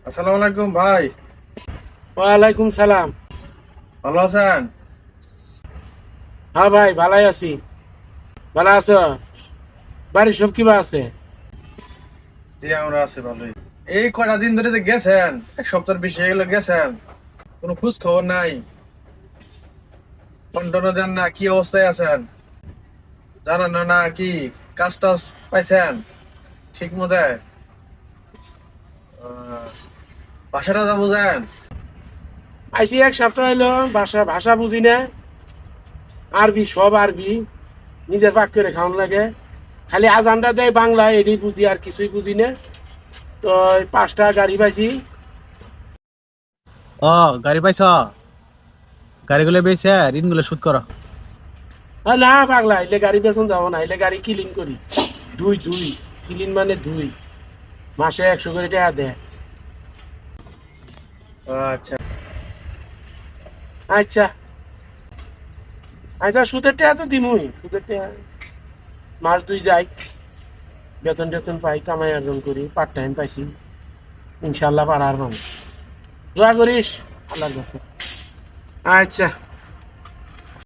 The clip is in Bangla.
আসসালামু আলাইকুম ভাই। ওয়ালাইকুম সালাম। ভালো আছেন? হ্যাঁ ভাই, ভালাই আছি। ভালো আছো? বাড়ির সব কিবা আছে? জি আমরা আছি ভালোই। এই কয়টা দিন ধরে যে গেছেন, এক সপ্তাহের বেশি হয়ে গেল গেছেন, কোনো খোঁজ খবর নাই, ফোন দেন না, কি অবস্থায় আছেন জানান না, কি কাজ টাজ পাইছেন ঠিক মতো? বাসাটা যা বুঝেন। আইসি এক সপ্তাহ হইলো। ভাষা ভাষা বুঝি না। আরবি, সব আরবি। নিজের পাক করে খাওয়ান লাগে। খালি আজানটা দেয় বাংলা, এডি বুঝি, আর কিছুই বুঝি না। তো এই 5টা গাড়ি পাইছি। ও, গাড়ি পাইছ? গাড়িগুলো বেচে ঋণগুলো শোধ করো। না পাগলা, এলে গাড়ি পেছন যাবো না, এলে গাড়ি ক্লিন করি। দুই দুই ক্লিন মানে দুই। মাসে 100 করে টাকা দেয়। আচ্ছা আচ্ছা আচ্ছা, সুদের টাকা তো দিমুই, সুদের টাকা। মাস 2 যাই, বেতন টেতন পাই, কামাই অর্জন করি, পার্ট টাইম পাইছি। ইনশাল্লাহ পাড়ার মানুষ দোয়া করিস আল্লাহর কাছে। আচ্ছা।